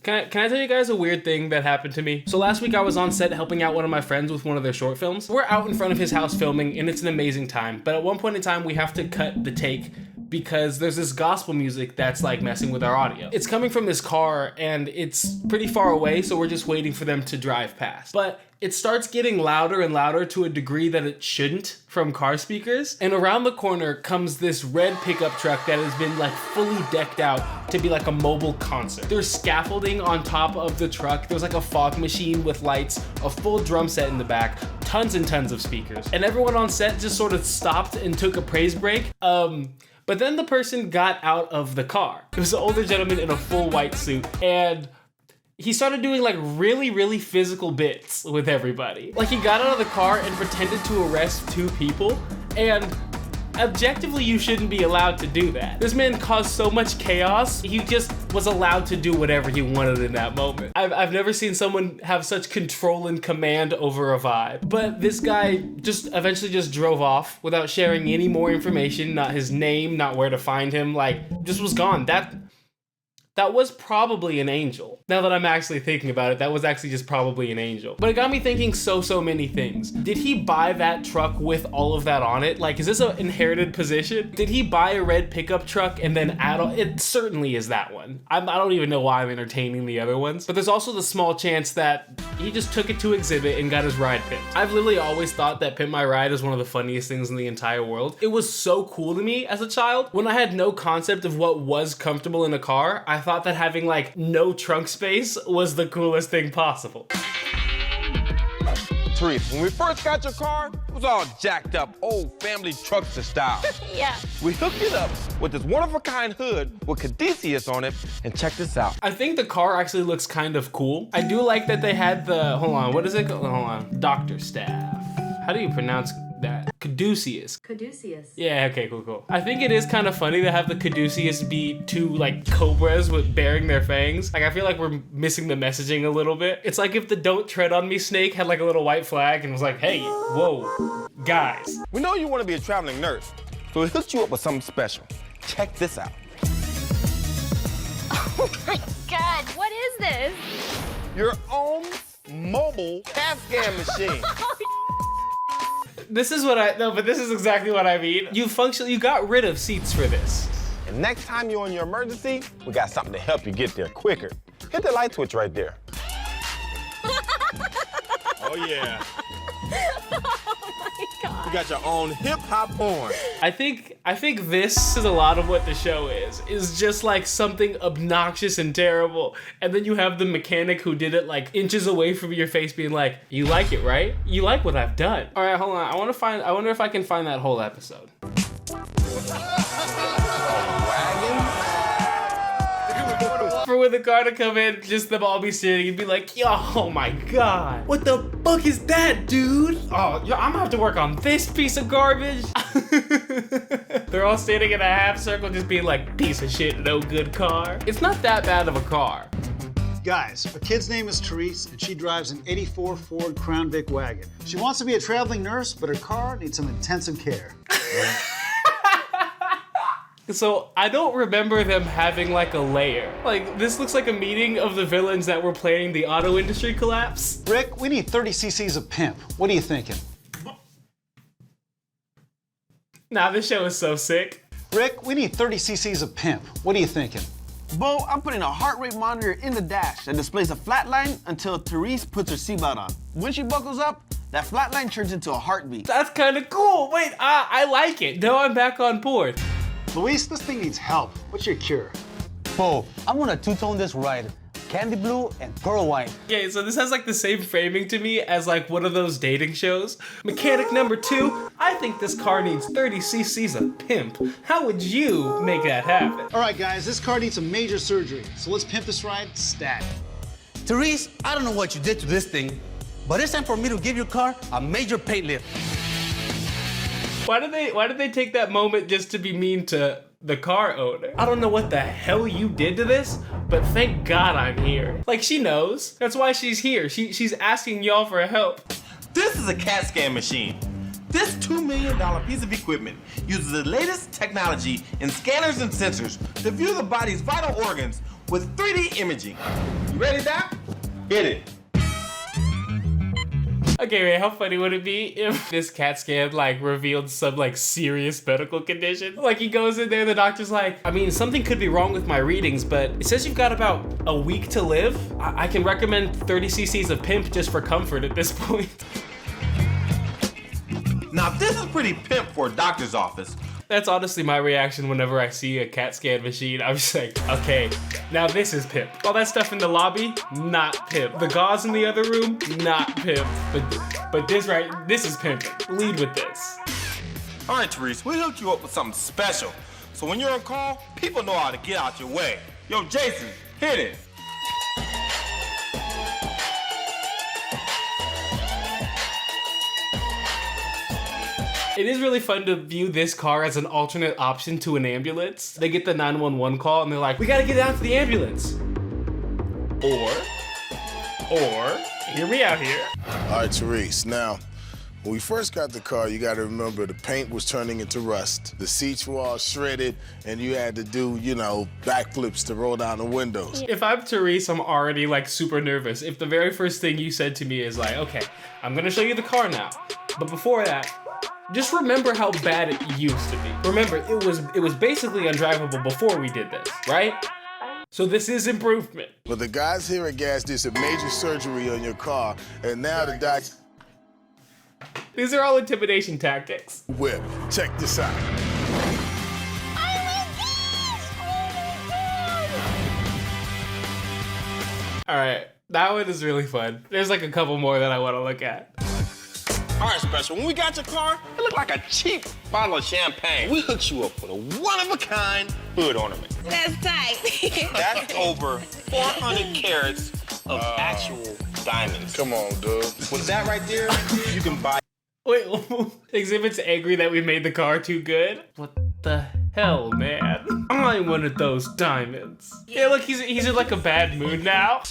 Can I tell you guys a weird thing that happened to me? So last week I was on set helping out one of my friends with one of their short films. We're out in front of his house filming and it's an amazing time. But at one point in time we have to cut the take because there's this gospel music that's like messing with our audio. It's coming from this car and it's pretty far away, so we're just waiting for them to drive past. But it starts getting louder and louder to a degree that it shouldn't from car speakers. And around the corner comes this red pickup truck that has been like fully decked out to be like a mobile concert. There's scaffolding on top of the truck. There's like a fog machine with lights, a full drum set in the back, tons and tons of speakers. And everyone on set just sort of stopped and took a praise break. But then the person got out of the car. It was an older gentleman in a full white suit, and he started doing like really, really physical bits with everybody. Like he got out of the car and pretended to arrest two people, and objectively you shouldn't be allowed to do that. This man caused so much chaos, he just was allowed to do whatever he wanted in that moment. I've never seen someone have such control and command over a vibe. But this guy just eventually just drove off without sharing any more information, not his name, not where to find him, like just was gone. That was probably an angel. Now that I'm actually thinking about it, that was actually just probably an angel. But it got me thinking so many things. Did he buy that truck with all of that on it? Like, is this an inherited position? Did he buy a red pickup truck and then add on? It certainly is that one. I don't even know why I'm entertaining the other ones. But there's also the small chance that he just took it to exhibit and got his ride pimped. I've literally always thought that Pimp My Ride is one of the funniest things in the entire world. It was so cool to me as a child. When I had no concept of what was comfortable in a car, I thought that having like no trunk space was the coolest thing possible. Therese, when we first got your car, it was all jacked up, old family truckster style. Yeah. We hooked it up with this one-of-a-kind hood with Caduceus on it, and check this out. I think the car actually looks kind of cool. I do like that they had the, hold on, what is it? Hold on, doctor staff. How do you pronounce that? Caduceus. Caduceus. Yeah, okay, cool. I think it is kind of funny to have the Caduceus be two like cobras with bearing their fangs. Like I feel like we're missing the messaging a little bit. It's like if the Don't Tread on Me snake had like a little white flag and was like, hey, whoa, guys. We know you want to be a traveling nurse, so we hooked you up with something special. Check this out. Oh my God, what is this? Your own mobile CAT scan machine. This is this is exactly what I mean. You got rid of seats for this. And next time you're in your emergency, we got something to help you get there quicker. Hit the light switch right there. Oh yeah. Oh my God. You got your own hip-hop horn. I think this is a lot of what the show is just like something obnoxious and terrible. And then you have the mechanic who did it like inches away from your face being like, you like it, right? You like what I've done. All right, hold on. I wonder if I can find that whole episode. For when the car to come in, just them all be sitting and be like, yo, oh my God. What the fuck is that, dude? Oh, yo, I'm gonna have to work on this piece of garbage. They're all standing in a half circle just being like, piece of shit, no good car. It's not that bad of a car. Guys, our kid's name is Therese, and she drives an '84 Ford Crown Vic wagon. She wants to be a traveling nurse, but her car needs some intensive care. So I don't remember them having like a layer. Like this looks like a meeting of the villains that were planning the auto industry collapse. Rick, we need 30 cc's of Pimp. What are you thinking? Nah, this show is so sick. Rick, we need 30 cc's of Pimp. What are you thinking? Bo, I'm putting a heart rate monitor in the dash that displays a flat line until Therese puts her seatbelt on. When she buckles up, that flat line turns into a heartbeat. That's kind of cool. Wait, I like it. Now I'm back on board. Luis, this thing needs help. What's your cure? Bo, I'm gonna two-tone this ride. Candy blue and pearl white. Okay, so this has like the same framing to me as like one of those dating shows. Mechanic number 2, I think this car needs 30 cc's of Pimp. How would you make that happen? All right, guys, this car needs some major surgery. So let's pimp this ride stat. Therese, I don't know what you did to this thing, but it's time for me to give your car a major paint lift. Why did they take that moment just to be mean to the car owner? I don't know what the hell you did to this, but thank God I'm here. Like, she knows. That's why she's here. She's asking y'all for help. This is a CAT scan machine. This $2 million piece of equipment uses the latest technology in scanners and sensors to view the body's vital organs with 3D imaging. You ready, Doc? Hit it. Okay, wait, how funny would it be if this CAT scan like revealed some like serious medical condition? Like he goes in there, the doctor's like, I mean, something could be wrong with my readings, but it says you've got about a week to live. I can recommend 30 cc's of Pimp just for comfort at this point. Now this is pretty pimp for a doctor's office. That's honestly my reaction whenever I see a CAT scan machine. I'm just like, okay, now this is Pimp. All that stuff in the lobby, not Pimp. The gauze in the other room, not Pimp. But this is Pimp. Lead with this. All right, Therese, we hooked you up with something special. So when you're on call, people know how to get out your way. Yo, Jason, hit it. It is really fun to view this car as an alternate option to an ambulance. They get the 911 call and they're like, we gotta get out to the ambulance. Or, hear me out here. All right, Therese, now, when we first got the car, you gotta remember the paint was turning into rust. The seats were all shredded, and you had to do, you know, backflips to roll down the windows. If I'm Therese, I'm already like super nervous. If the very first thing you said to me is like, okay, I'm gonna show you the car now. But before that, just remember how bad it used to be. Remember, it was basically undrivable before we did this, right? So this is improvement. But the guys here at Gas did some major surgery on your car, and now the doc... These are all intimidation tactics. Whip, check this out. All right, that one is really fun. There's like a couple more that I want to look at. All right, Special, when we got your car, it looked like a cheap bottle of champagne. We hooked you up with a one-of-a-kind hood ornament. That's tight. That's over 400 carats of actual diamonds. Come on, dude. With that right there, you can buy... Wait, Exhibit's angry that we made the car too good? What the hell, man? I'm one of those diamonds. Yeah, look, he's in like a bad mood now.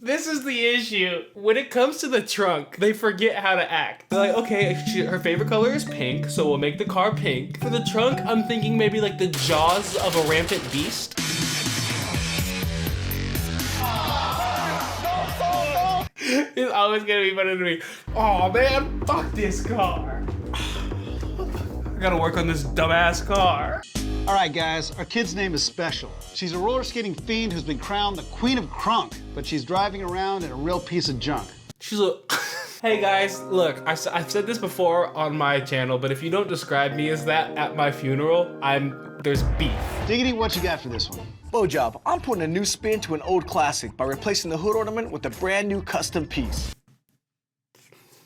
This is the issue. When it comes to the trunk, they forget how to act. They're like, okay, her favorite color is pink, so we'll make the car pink. For the trunk, I'm thinking maybe like the jaws of a rampant beast. It's always gonna be funny to me. Oh man, fuck this car. I gotta work on this dumbass car. All right, guys, our kid's name is Special. She's a roller skating fiend who's been crowned the Queen of Crunk, but she's driving around in a real piece of junk. She's a... Hey guys, look, I've said this before on my channel, but if you don't describe me as that at my funeral, there's beef. Diggity, what you got for this one? Bo job, I'm putting a new spin to an old classic by replacing the hood ornament with a brand new custom piece.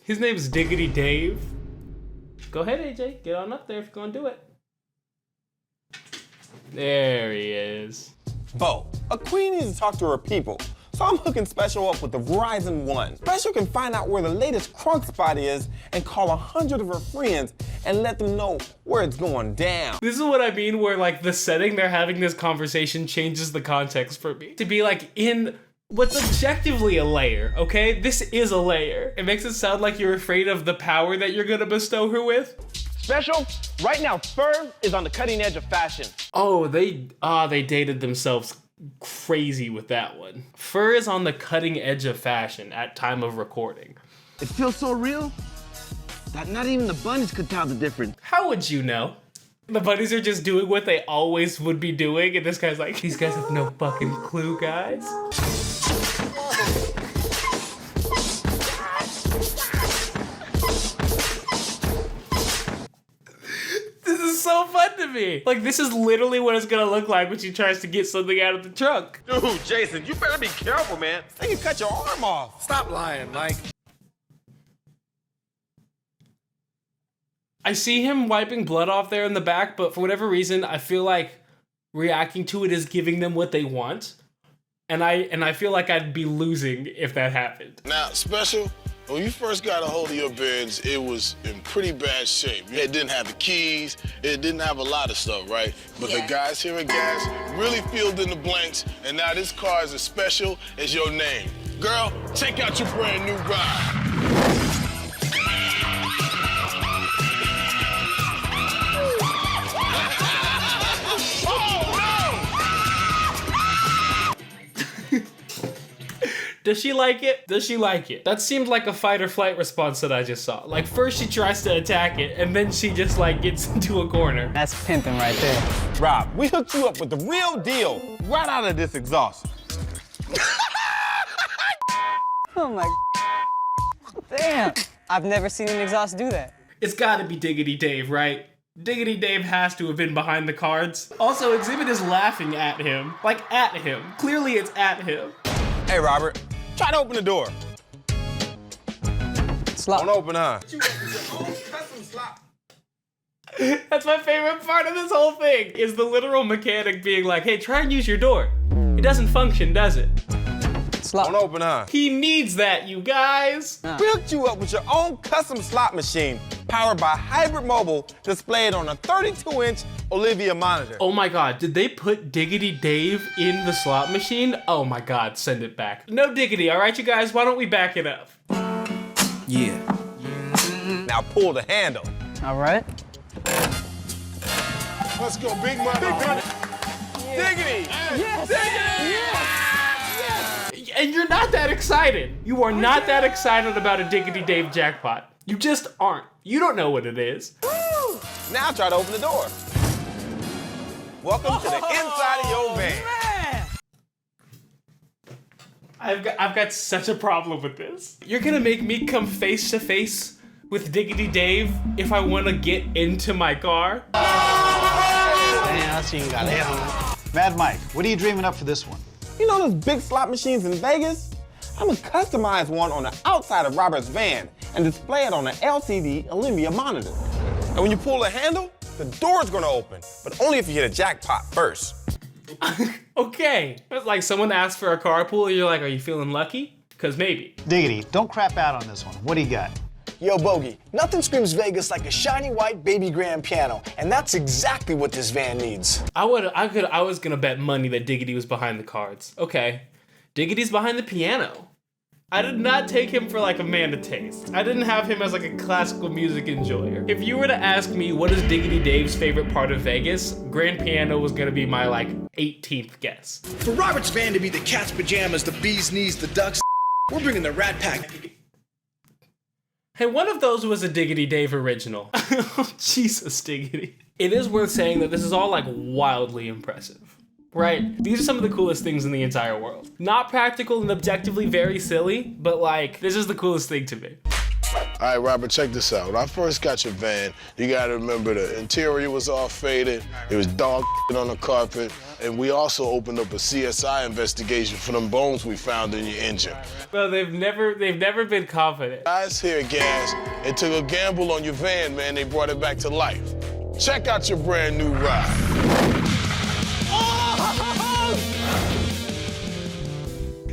His name is Diggity Dave. Go ahead, AJ, get on up there if you're gonna do it. There he is. Bo, a queen needs to talk to her people. So I'm hooking Special up with the Verizon One. Special can find out where the latest crunk spot is and call 100 of her friends and let them know where it's going down. This is what I mean where like the setting they're having this conversation changes the context for me. To be like in what's objectively a layer, okay? This is a layer. It makes it sound like you're afraid of the power that you're gonna bestow her with. Special, right now, fur is on the cutting edge of fashion. Oh, they dated themselves crazy with that one. Fur is on the cutting edge of fashion at time of recording. It feels so real that not even the bunnies could tell the difference. How would you know? The bunnies are just doing what they always would be doing, and this guy's like, these guys have no fucking clue, guys. This is so fun to me. Like, this is literally what it's gonna look like when she tries to get something out of the trunk. Dude, Jason, you better be careful, man. They can cut your arm off. Stop lying, Mike. I see him wiping blood off there in the back, but for whatever reason, I feel like reacting to it is giving them what they want. And I feel like I'd be losing if that happened. Now, Special, when you first got a hold of your Benz, it was in pretty bad shape. It didn't have the keys, it didn't have a lot of stuff, right? But the guys here at Gas really filled in the blanks, and now this car is as special as your name. Girl, check out your brand new ride. Does she like it? Does she like it? That seemed like a fight or flight response that I just saw. Like first she tries to attack it and then she just like gets into a corner. That's pimping right there. Rob, we hooked you up with the real deal right out of this exhaust. Oh my, damn. I've never seen an exhaust do that. It's gotta be Diggity Dave, right? Diggity Dave has to have been behind the cards. Also, Exhibit is laughing at him. Like at him. Clearly it's at him. Hey, Robert, try to open the door. It's locked. Don't open, huh? That's my favorite part of this whole thing, is the literal mechanic being like, hey, try and use your door. It doesn't function, does it? It's locked. Don't open, huh? He needs that, you guys. We hooked you up with your own custom slot machine powered by Hybrid Mobile displayed on a 32-inch Olivia monitor. Oh my God, did they put Diggity Dave in the slot machine? Oh my God, send it back. No diggity, all right, you guys, why don't we back it up? Yeah. Now pull the handle. All right. Let's go, big money. Diggity! Yes. And you're not that excited. You are not that excited about a Diggity Dave jackpot. You just aren't. You don't know what it is. Now try to open the door. Welcome to the inside of your van. I've got such a problem with this. You're gonna make me come face to face with Diggity Dave if I wanna get into my car? Damn, I seen you got it. Mad Mike, what are you dreaming up for this one? You know those big slot machines in Vegas? I'm gonna customize one on the outside of Robert's van and display it on an LCD Olympia monitor. And when you pull the handle, the door's gonna open, but only if you hit a jackpot first. Okay. It's like someone asks for a carpool and you're like, are you feeling lucky? Because maybe. Diggity, don't crap out on this one. What do you got? Yo, Bogey, nothing screams Vegas like a shiny white baby grand piano, and that's exactly what this van needs. I was gonna bet money that Diggity was behind the cards. Okay. Diggity's behind the piano. I did not take him for like a man of taste. I didn't have him as like a classical music enjoyer. If you were to ask me what is Diggity Dave's favorite part of Vegas, grand piano was gonna be my like 18th guess. For Robert's van to be the cat's pajamas, the bee's knees, the duck's, we're bringing the Rat Pack. Hey, one of those was a Diggity Dave original. Oh, Jesus, Diggity. It is worth saying that this is all like wildly impressive, right? These are some of the coolest things in the entire world. Not practical and objectively very silly, but like, this is the coolest thing to me. All right, Robert, check this out. When I first got your van, you gotta remember the interior was all faded, there was dog on the carpet, and we also opened up a CSI investigation for them bones we found in your engine. Well, they've never been confident. Guys here, Gas, and took a gamble on your van, man. They brought it back to life. Check out your brand new ride.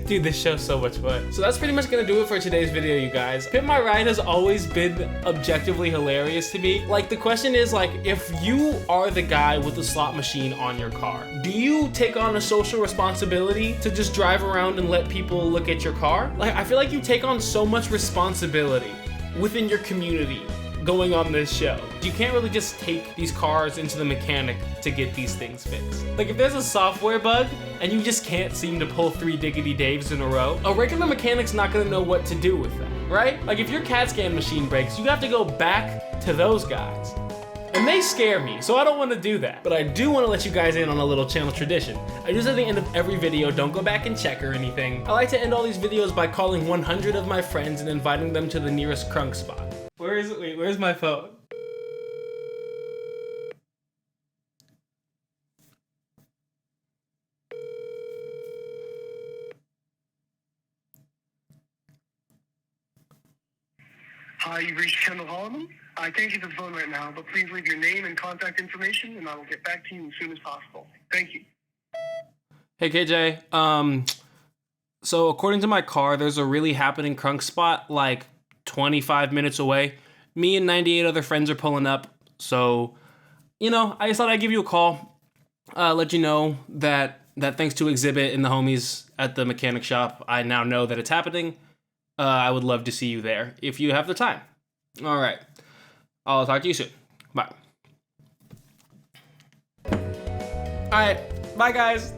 Dude, this show's so much fun. So that's pretty much gonna do it for today's video, you guys. Pimp My Ride has always been objectively hilarious to me. Like, the question is, like, if you are the guy with the slot machine on your car, do you take on a social responsibility to just drive around and let people look at your car? Like, I feel like you take on so much responsibility within your community going on this show. You can't really just take these cars into the mechanic to get these things fixed. Like, if there's a software bug and you just can't seem to pull 3 Diggity Daves in a row, a regular mechanic's not gonna know what to do with that, right? Like, if your CAT scan machine breaks, you have to go back to those guys. And they scare me, so I don't want to do that. But I do want to let you guys in on a little channel tradition. I do this at the end of every video, don't go back and check or anything. I like to end all these videos by calling 100 of my friends and inviting them to the nearest crunk spot. Where is it? Wait, where's my phone? Hi, you've reached Kendall Holloman. I can't get the phone right now, but please leave your name and contact information, and I will get back to you as soon as possible. Thank you. Hey, KJ. So according to my car, there's a really happening crunk spot like 25 minutes away. Me and 98 other friends are pulling up. So, you know, I just thought I'd give you a call, let you know that that thanks to Exhibit and the homies at the mechanic shop, I now know that it's happening. I would love to see you there if you have the time. All right. I'll talk to you soon. Bye. All right. Bye, guys.